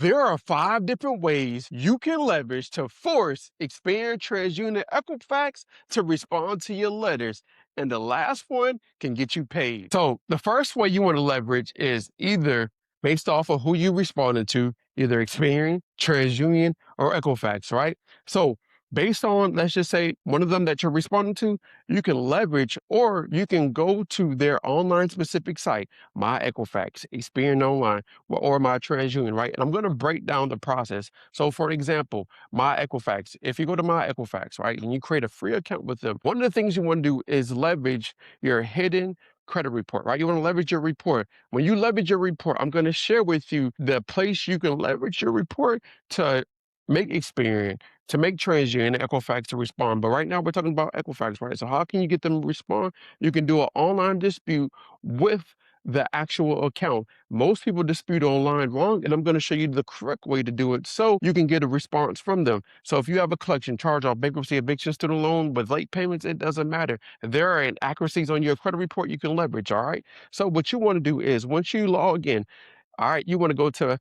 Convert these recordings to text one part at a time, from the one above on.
There are 5 different ways you can leverage to force Experian TransUnion Equifax to respond to your letters. And the last one can get you paid. So the first way you want to leverage is either based off of who you responded to, either Experian, TransUnion, or Equifax, right? So based on, let's just say, one of them that you're responding to, you can leverage, or you can go to their online specific site, My Equifax, Experian Online, or my TransUnion, right? And I'm going to break down the process. So, for example, My Equifax, if you go to My Equifax, right, and you create a free account with them, one of the things you want to do is leverage your hidden credit report, right? You want to leverage your report. When you leverage your report, I'm going to share with you the place you can leverage your report to make Experian, to make TransUnion and Equifax to respond. But right now we're talking about Equifax, right? So how can you get them to respond? You can do an online dispute with the actual account. Most people dispute online wrong, and I'm going to show you the correct way to do it so you can get a response from them. So if you have a collection, charge off, bankruptcy, eviction, student loan with late payments, it doesn't matter. If there are inaccuracies on your credit report, you can leverage, all right? So what you want to do is once you log in, all right, you want to go to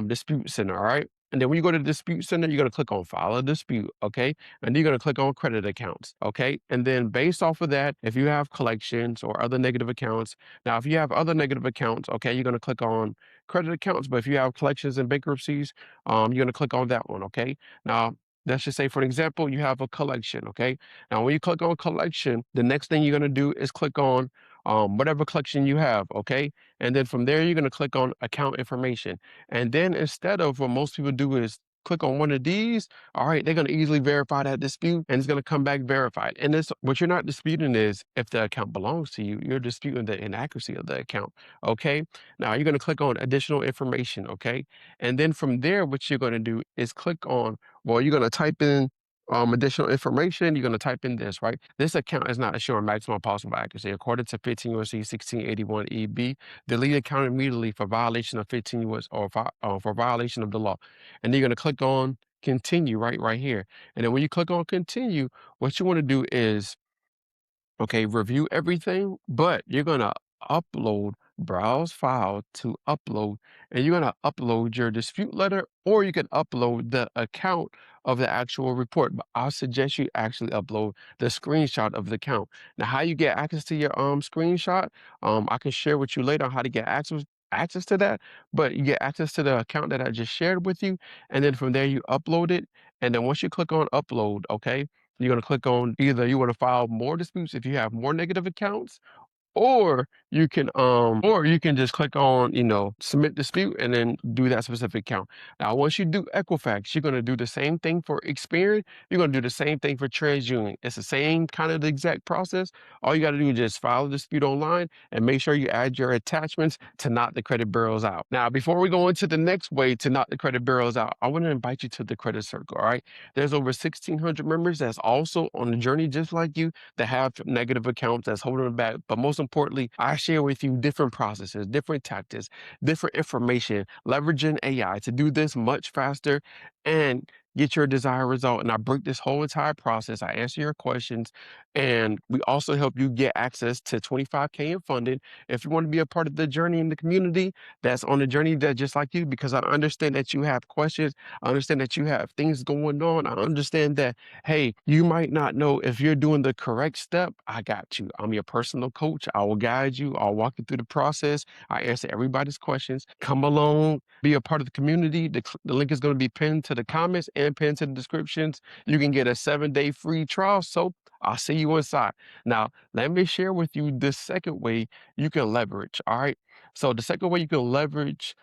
Dispute Center, all right? And then when you go to the Dispute Center, you're going to click on File a Dispute, okay? And you're going to click on Credit Accounts, okay? And then based off of that, if you have collections or other negative accounts, now if you have other negative accounts, okay, you're going to click on Credit Accounts. But if you have collections and bankruptcies, you're going to click on that one, okay? Now, let's just say, for example, you have a collection, okay? Now, when you click on collection, the next thing you're going to do is click on whatever collection you have, okay? And then from there, you're going to click on account information. And then instead of what most people do is click on one of these, all right, they're going to easily verify that dispute and it's going to come back verified. And this, what you're not disputing is if the account belongs to you, you're disputing the inaccuracy of the account, okay? Now you're going to click on additional information, okay? And then from there, what you're going to do is click on, well, you're going to type in additional information, you're going to type in this, right? This account is not assuring maximum possible accuracy. According to 15 U.S.C. 1681 EB, delete account immediately for violation of 15 U.S. or for violation of the law. And you're going to click on continue right here. And then when you click on continue, what you want to do is okay, review everything, but you're gonna upload, browse file to upload, and you're gonna upload your dispute letter, or you can upload the account of the actual report. But I'll suggest you actually upload the screenshot of the account. Now, how you get access to your screenshot, I can share with you later on how to get access to that, but you get access to the account that I just shared with you, and then from there you upload it, and then once you click on upload, okay, you're going to click on either you want to file more disputes if you have more negative accounts, or you can just click on, submit dispute and then do that specific count. Now, once you do Equifax, you're going to do the same thing for Experian. You're going to do the same thing for TransUnion. It's the same kind of the exact process. All you got to do is just file a dispute online and make sure you add your attachments to knock the credit bureaus out. Now, before we go into the next way to knock the credit bureaus out, I want to invite you to the Credit Circle. All right. There's over 1,600 members that's also on the journey just like you that have negative accounts that's holding them back. But most importantly, I share with you different processes, different tactics, different information, leveraging AI to do this much faster and get your desired result. And I break this whole entire process. I answer your questions, and we also help you get access to 25K in funding. If you want to be a part of the journey in the community that's on the journey that just like you, because I understand that you have questions, I understand that you have things going on. I understand that, hey, you might not know if you're doing the correct step. I got you. I'm your personal coach. I will guide you. I'll walk you through the process. I answer everybody's questions. Come along, be a part of the community. The link is going to be pinned to the comments and pinned to the descriptions. You can get a 7-day free trial. So I'll see you inside. Now, let me share with you the second way you can leverage. All right. So the second way you can leverage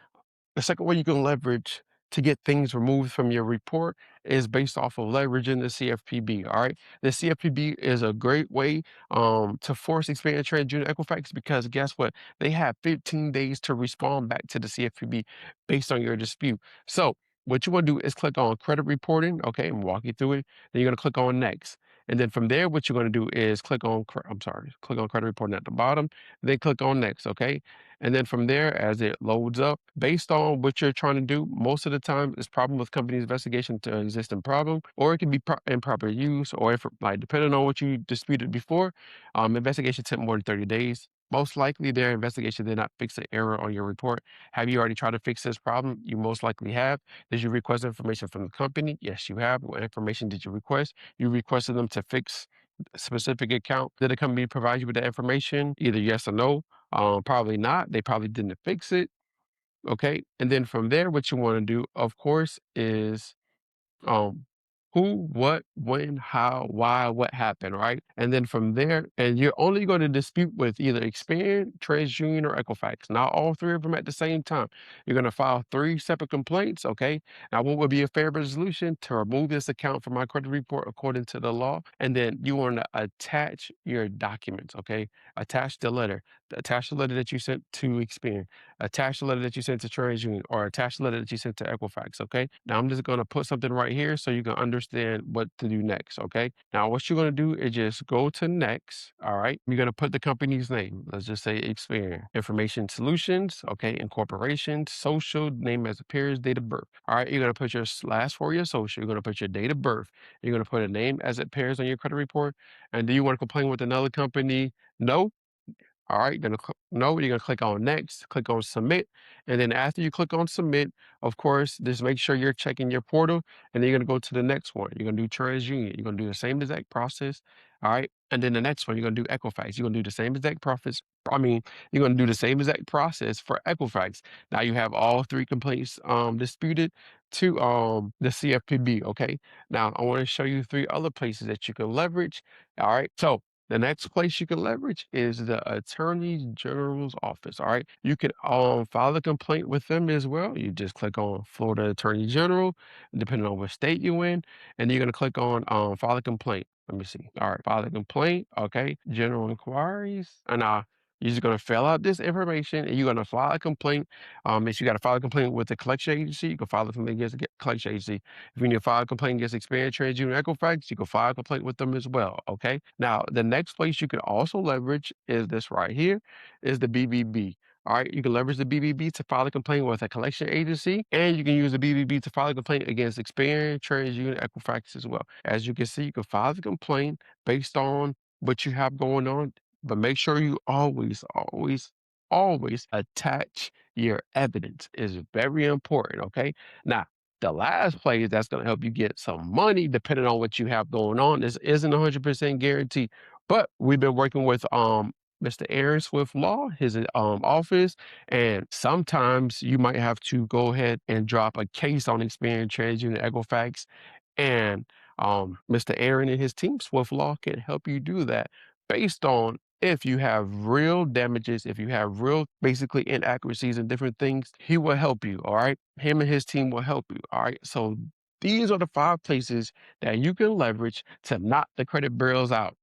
to get things removed from your report is based off of leveraging the CFPB. All right. The CFPB is a great way to force Experian TransUnion Equifax because guess what? They have 15 days to respond back to the CFPB based on your dispute. So what you want to do is click on credit reporting. Okay. And walk you through it. Then you're going to click on next. And then from there, what you're going to do is click on credit reporting at the bottom, then click on next. Okay. And then from there, as it loads up, based on what you're trying to do, most of the time it's problem with company's investigation to existing problem, or it can be improper use, or if like depending on what you disputed before, investigation took more than 30 days. Most likely their investigation did not fix the error on your report. Have you already tried to fix this problem? You most likely have. Did you request information from the company? Yes, you have. What information did you request? You requested them to fix a specific account. Did the company provide you with that information? Either yes or no. Probably not. They probably didn't fix it. Okay. And then from there, what you want to do, of course, is um, who, what, when, how, why, what happened, right? And then from there, and you're only going to dispute with either Experian, TransUnion, or Equifax, not all three of them at the same time. You're going to file three separate complaints, okay? Now, what would be a fair resolution? To remove this account from my credit report according to the law, and then you want to attach your documents, okay? Attach the letter. Attach the letter that you sent to Experian. Attach the letter that you sent to TransUnion, or attach the letter that you sent to Equifax, okay? Now I'm just gonna put something right here so you can understand what to do next, okay? Now what you're gonna do is just go to next, all right? You're gonna put the company's name. Let's just say Experian. Information Solutions, okay? Incorporation, social, name as appears, date of birth. All right, you're gonna put your last four of your social. You're gonna put your date of birth. You're gonna put a name as it appears on your credit report. And do you want to complain with another company? No. All right, no, you're gonna click on next, click on submit, and then after you click on submit, of course, just make sure you're checking your portal, and then you're gonna go to the next one. You're gonna do TransUnion. You're gonna do the same exact process. All right, and then the next one, you're gonna do Equifax. You're gonna do the same exact process. You're gonna do the same exact process for Equifax. Now you have all three complaints disputed to the CFPB. Okay. Now I want to show you three other places that you can leverage. All right, so the next place you can leverage is the Attorney General's office. All right. You can file a complaint with them as well. You just click on Florida Attorney General, depending on what state you're in, and you're gonna click on file a complaint. Let me see. All right, file a complaint. Okay. General inquiries. And you're just gonna fill out this information and you're gonna file a complaint. If you got to file a complaint with the collection agency, you can file a complaint against the collection agency. If you need to file a complaint against Experian, TransUnion, Equifax, you can file a complaint with them as well. Okay. Now, the next place you can also leverage is this right here, is the BBB. All right, you can leverage the BBB to file a complaint with a collection agency, and you can use the BBB to file a complaint against Experian, TransUnion, Equifax as well. As you can see, you can file the complaint based on what you have going on, but make sure you always attach your evidence. Is very important. Okay. Now, the last place that's going to help you get some money, depending on what you have going on, this isn't 100% guaranteed. But we've been working with Mr. Aaron Swift Law, his office, and sometimes you might have to go ahead and drop a case on Experian, TransUnion, Equifax, and Mr. Aaron and his team, Swift Law, can help you do that based on if you have real damages, if you have real basically inaccuracies and different things, he will help you. All right. Him and his team will help you. All right. So these are the 5 places that you can leverage to knock the credit bureaus out.